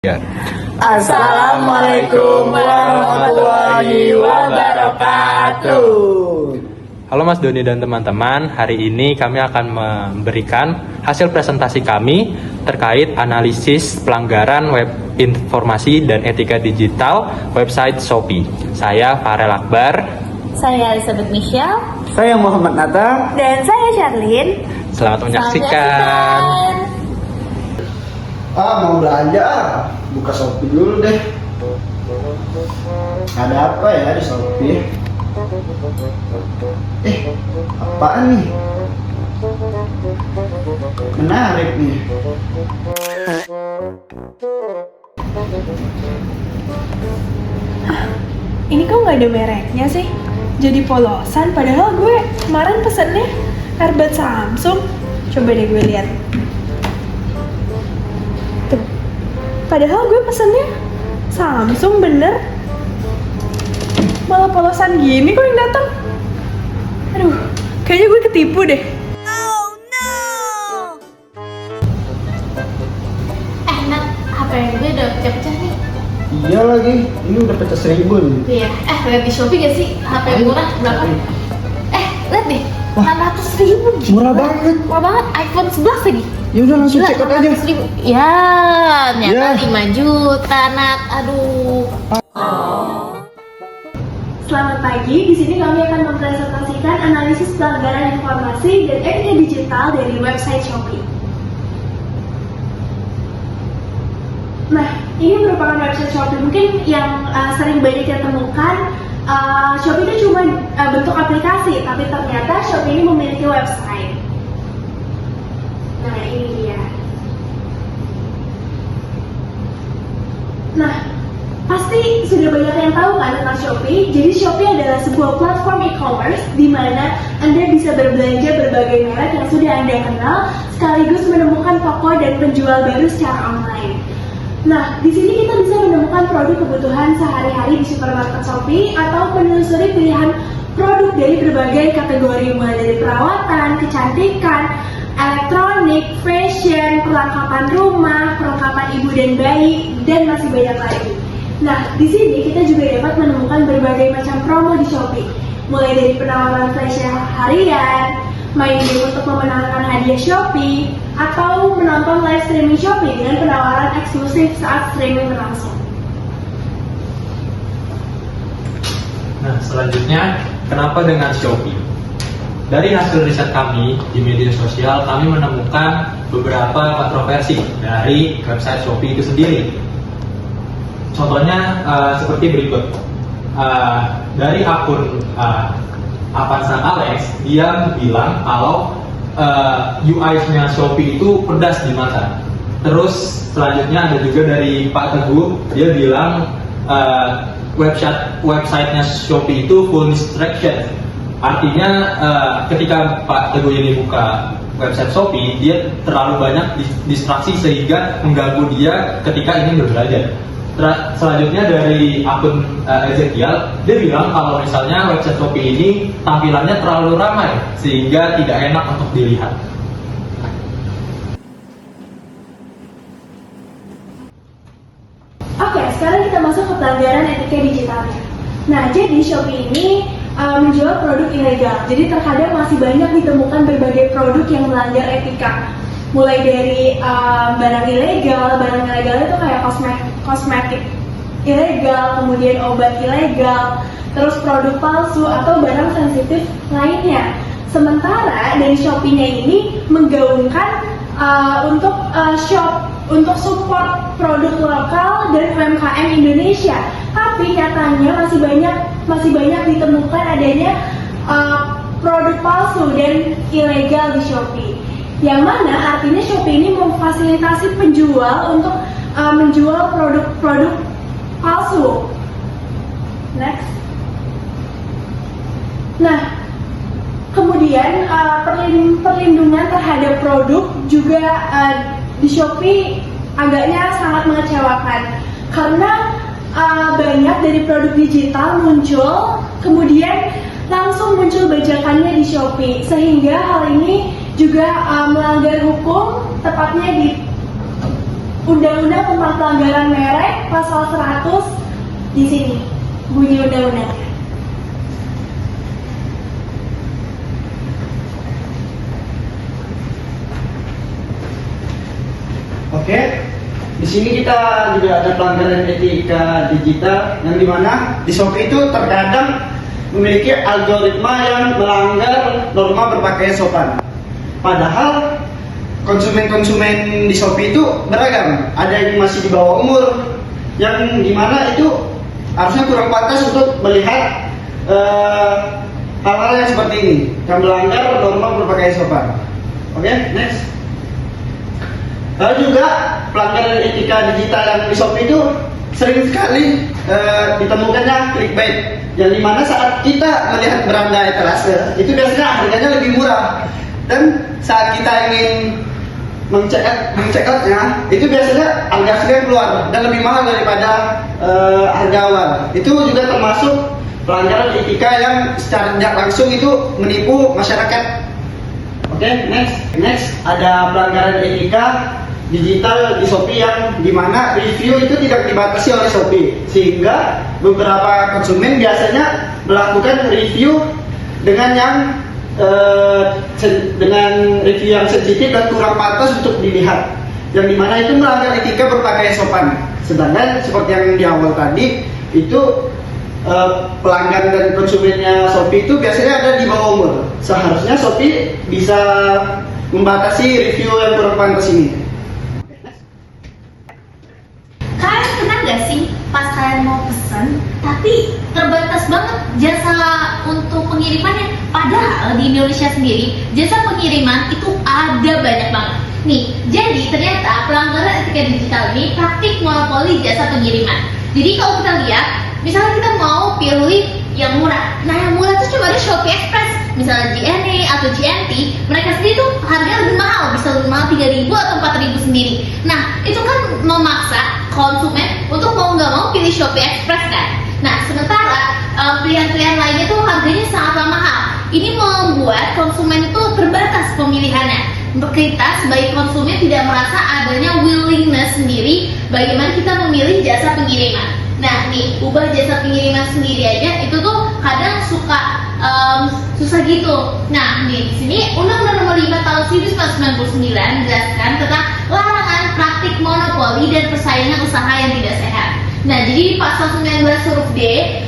Ya. Assalamualaikum warahmatullahi wabarakatuh. Halo Mas Doni dan teman-teman, hari ini kami akan memberikan hasil presentasi kami terkait analisis pelanggaran web informasi dan etika digital website Shopee. Saya Farel Akbar. Saya Elizabeth Michelle. Saya Muhammad Nata. Dan saya Charlene. Selamat menyaksikan. Mau belanja, buka Shopee dulu deh. Ada apa ya di Shopee? Apaan nih? Menarik nih. Ini kok nggak ada mereknya sih? Jadi polosan, padahal gue kemarin pesennya earbud Samsung. Coba deh gue lihat. Tuh, padahal gue pesennya Samsung bener. Malah polosan gini kok yang datang. Aduh, kayaknya gue ketipu deh. Nat, HP gue udah pecah-pecah nih. Iya lagi, ini udah pecah 1000 nih. Iya, lihat di Shopee gak sih HP murah berapa? Lihat deh, 600.000. Murah banget. Murah banget, iPhone 11 lagi. Ya udah langsung Gila, check out aja. 600.000. Ya, ternyata Ya. 5 juta, Nat. Aduh. Selamat pagi, di sini kami akan mempresentasikan analisis pelanggaran informasi dan etika digital dari website Shopee. Nah, ini merupakan website Shopee mungkin yang sering banyak kita temukan. Shopee itu cuma bentuk aplikasi, tapi ternyata Shopee ini memiliki website. Nah, ini dia. Nah, pasti sudah banyak yang tahu kan tentang Shopee. Jadi Shopee adalah sebuah platform e-commerce di mana Anda bisa berbelanja berbagai merek yang sudah Anda kenal, sekaligus menemukan toko dan penjual baru secara online. Nah, di sini kita bisa menemukan produk kebutuhan sehari-hari di supermarket Shopee atau menelusuri pilihan produk dari berbagai kategori mulai dari perawatan, kecantikan, elektronik, fashion, perlengkapan rumah, perlengkapan ibu dan bayi, dan masih banyak lagi. Nah, di sini kita juga dapat menemukan berbagai macam promo di Shopee, mulai dari penawaran flash harian, main game untuk memenangkan hadiah Shopee, atau menonton live streaming Shopee dengan penawaran eksklusif saat streaming berlangsung. Nah, selanjutnya, kenapa dengan Shopee? Dari hasil riset kami di media sosial, kami menemukan beberapa kontroversi dari website Shopee itu sendiri. Contohnya seperti berikut. Dari akun Avanza Alex, dia bilang kalau UI-nya Shopee itu pedas di mata. Terus selanjutnya ada juga dari Pak Teguh, dia bilang website-nya Shopee itu full distraction. Artinya ketika Pak Teguh ini buka website Shopee, dia terlalu banyak distraksi sehingga mengganggu dia ketika ingin berbelanja. Selanjutnya dari akun Ezekiel, dia bilang kalau misalnya website Shopee ini tampilannya terlalu ramai sehingga tidak enak untuk dilihat. Oke, sekarang kita masuk ke pelanggaran etika digitalnya. Nah, jadi Shopee ini menjual produk ilegal. Jadi terkadang masih banyak ditemukan berbagai produk yang melanggar etika. Mulai dari barang ilegal itu kayak kosmetik ilegal, kemudian obat ilegal, terus produk palsu atau barang sensitif lainnya. Sementara dari Shopee-nya ini menggaungkan untuk support produk lokal dan UMKM Indonesia. Tapi nyatanya masih banyak ditemukan adanya produk palsu dan ilegal di Shopee. Yang mana artinya Shopee ini memfasilitasi penjual untuk menjual produk-produk palsu. Next. Nah, kemudian perlindungan terhadap produk juga di Shopee agaknya sangat mengecewakan karena banyak dari produk digital muncul, kemudian langsung muncul bajakannya di Shopee, sehingga hal ini juga melanggar hukum, tepatnya di Undang-undang tentang pelanggaran merek pasal 100 di sini bunyi undang-undangnya. Oke, di sini kita juga ada pelanggaran etika digital yang dimana di Shopee itu terkadang memiliki algoritma yang melanggar norma berpakaian sopan. Padahal konsumen-konsumen di Shopee itu beragam. Ada yang masih di bawah umur, yang dimana itu harusnya kurang pantas untuk melihat hal-hal yang seperti ini, yang melanggar norma berpakaian sopan. Oke, next. Lalu juga pelanggaran etika digital yang di Shopee itu sering sekali ditemukannya clickbait, yang dimana saat kita melihat beranda etalase itu biasanya harganya lebih murah, dan saat kita ingin mengcheck outnya itu biasanya harga aslinya keluar dan lebih mahal daripada harga awal. Itu juga termasuk pelanggaran etika yang secara tidak langsung itu menipu masyarakat. Oke, next ada pelanggaran etika digital di Shopee yang dimana review itu tidak dibatasi oleh Shopee, sehingga beberapa konsumen biasanya melakukan review dengan review yang sensitif dan kurang pantas untuk dilihat, yang dimana itu melanggar etika berpakaian sopan. Sedangkan seperti yang di awal tadi itu pelanggan dan konsumennya Shopee itu biasanya ada di bawah umur. Seharusnya Shopee bisa membatasi review yang kurang pantas ini. Kalian pernah gak sih pas kalian mau pesen tapi terbatas banget jasa untuk pengirimannya? Padahal di Indonesia sendiri jasa pengiriman itu ada banyak banget. Nih, jadi ternyata pelanggaran etika digital ini praktik monopoli jasa pengiriman. Jadi kalau kita lihat, misalnya kita mau pilih yang murah, nah yang murah itu cuma ada Shopee Express, misalnya JNE atau JNT, mereka sendiri tuh harganya lebih mahal, bisa lebih mahal 3.000 atau 4.000 sendiri. Nah, itu kan memaksa konsumen untuk mau nggak mau pilih Shopee Express kan. Nah, sementara pilihan-pilihan lainnya tuh harganya sangatlah mahal. Ini membuat konsumen itu terbatas pemilihannya. Kita sebagai konsumen tidak merasa adanya willingness sendiri bagaimana kita memilih jasa pengiriman. Nah, nih ubah jasa pengiriman sendiri aja itu tuh kadang suka susah gitu. Nah, nih di sini Undang-Undang Nomor 5 Tahun 1999 menjelaskan tentang larangan praktik monopoli dan persaingan usaha yang tidak sehat. Nah, jadi di pasal 19 huruf D,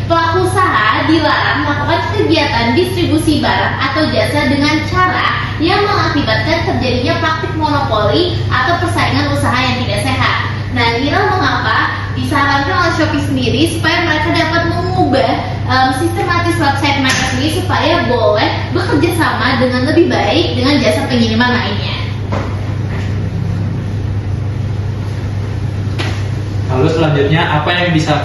pelaku usaha dilarang melakukan kegiatan distribusi barang atau jasa dengan cara yang mengakibatkan terjadinya praktik monopoli atau persaingan usaha yang tidak sehat. Nah, inilah mengapa disarankan oleh Shopee sendiri supaya mereka dapat mengubah sistematis website mereka sendiri supaya boleh bekerja sama dengan lebih baik dengan jasa pengiriman lainnya. Lalu selanjutnya apa yang bisa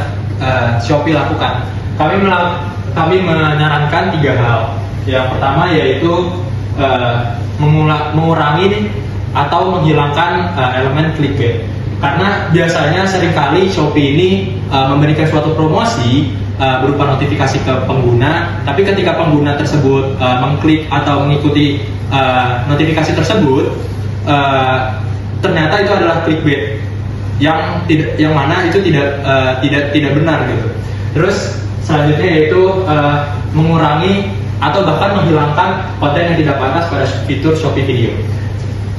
Shopee lakukan? Kami menyarankan 3 hal. Yang pertama yaitu mengurangi atau menghilangkan elemen clickbait. Karena biasanya seringkali Shopee ini memberikan suatu promosi berupa notifikasi ke pengguna, tapi ketika pengguna tersebut mengklik atau mengikuti notifikasi tersebut, ternyata itu adalah clickbait yang mana itu tidak benar gitu. Terus selanjutnya yaitu mengurangi atau bahkan menghilangkan konten yang tidak pantas pada fitur Shopee Video.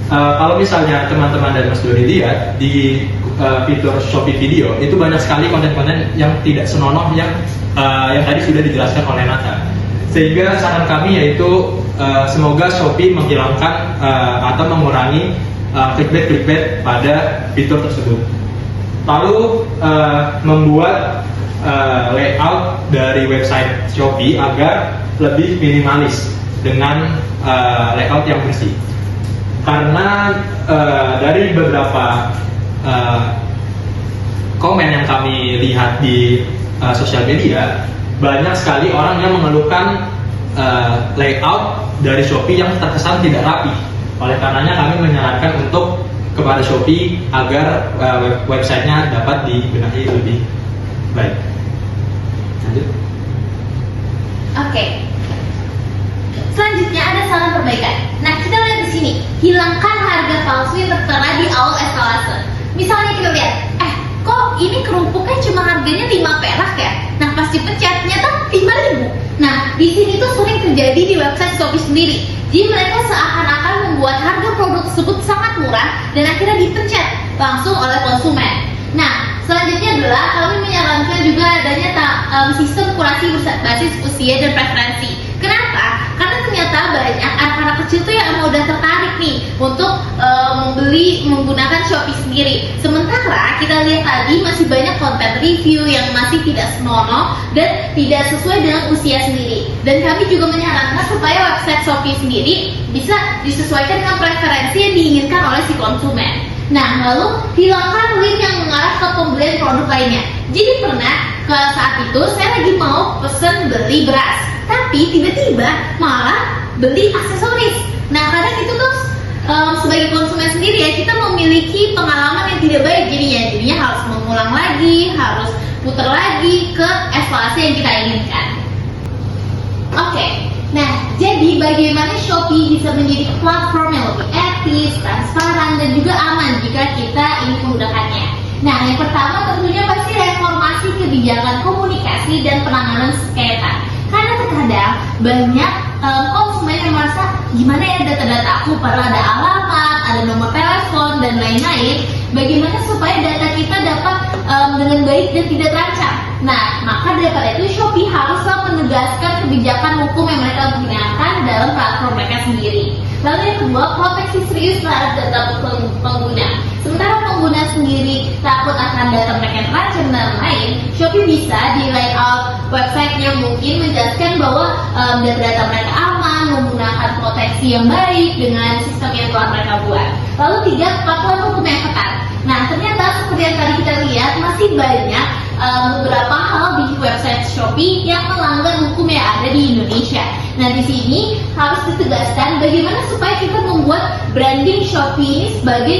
Kalau misalnya teman-teman dan Mas Dodi lihat di fitur Shopee Video itu banyak sekali konten-konten yang tidak senonoh yang tadi sudah dijelaskan oleh Nata. Sehingga saran kami yaitu semoga Shopee menghilangkan atau mengurangi clickbait pada fitur tersebut. Lalu membuat layout dari website Shopee agar lebih minimalis dengan layout yang bersih. Karena dari beberapa komen yang kami lihat di sosial media, banyak sekali orang yang mengeluhkan layout dari Shopee yang terkesan tidak rapi. Oleh karenanya kami menyarankan untuk kepada Shopee agar websitenya dapat dibenahi lebih baik. Lanjut. Oke. Selanjutnya ada saran perbaikan. Nah, kita lihat di sini, hilangkan harga palsu yang tertera di awal etalase. Misalnya kita lihat, kok ini kerupuknya cuma harganya 5 perak ya? Nah pas dipencet ternyata 5.000. Nah di sini tuh sering terjadi di website Shopee sendiri. Jadi mereka seakan-akan membuat harga produk tersebut sangat murah dan akhirnya dipencet langsung oleh konsumen. Nah selanjutnya adalah kami menyarankan juga adanya sistem kurasi berbasis usia dan preferensi. Kenapa? Karena ternyata banyak anak-anak kecil tuh yang udah tertarik nih untuk membeli menggunakan Shopee sendiri. Sementara kita lihat tadi masih banyak konten review yang masih tidak senonoh dan tidak sesuai dengan usia sendiri. Dan kami juga menyarankan supaya website Shopee sendiri bisa disesuaikan dengan preferensi yang diinginkan oleh si konsumen. Nah, lalu hilangkan link yang mengarah ke pembelian produk lainnya. Jadi pernah saat itu saya lagi mau pesen beli beras, tapi tiba-tiba malah beli aksesoris. Nah, kadang itu tuh sebagai konsumen sendiri ya, kita memiliki pengalaman yang tidak baik jadinya harus mengulang lagi, harus putar lagi ke eskalasi yang kita inginkan. Oke, nah jadi bagaimana Shopee bisa menjadi platform yang lebih etis, transparan, dan juga aman jika kita ingin menggunakannya. Nah, yang pertama tentunya pasti reformasi kebijakan komunikasi dan penanganan sengketa. Karena terkadang banyak konsumen yang merasa gimana ya data-data aku, padahal ada alamat, ada nomor telepon, dan lain-lain. Bagaimana supaya data kita dapat dengan baik dan tidak terancam. Nah, maka daripada itu Shopee haruslah menegaskan kebijakan hukum yang mereka gunakan dalam platform mereka sendiri. Lalu yang kedua, proteksi serius terhadap data pengguna. Sementara pengguna sendiri takut akan data mereka terancam dan lain, Shopee bisa di layout websitenya mungkin menjelaskan bahwa data-data mereka aman, menggunakan proteksi yang baik dengan sistem yang telah mereka buat. Lalu tiga, kepatuhan hukum yang ketat. Nah, ternyata seperti yang tadi kita lihat masih banyak beberapa hal di website Shopee yang melanggar hukum yang ada di Indonesia. Nah, di sini harus ditegaskan bagaimana supaya kita membuat branding Shopee ini sebagai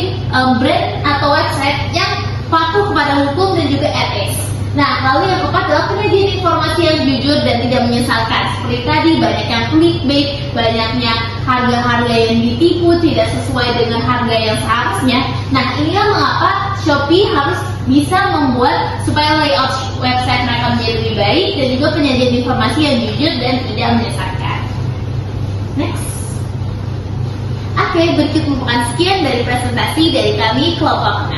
brand atau website yang patuh kepada hukum dan juga etis. Nah, lalu yang keempat adalah penyajian informasi yang jujur dan tidak menyesatkan. Seperti tadi, banyak yang clickbait, banyaknya harga-harga yang ditipu, tidak sesuai dengan harga yang seharusnya. Nah, inilah mengapa Shopee harus bisa membuat supaya layout website mereka menjadi lebih baik dan juga penyajian informasi yang jujur dan tidak menyesatkan. Next. Oke, berikut merupakan sekian dari presentasi dari kami kelompok 6.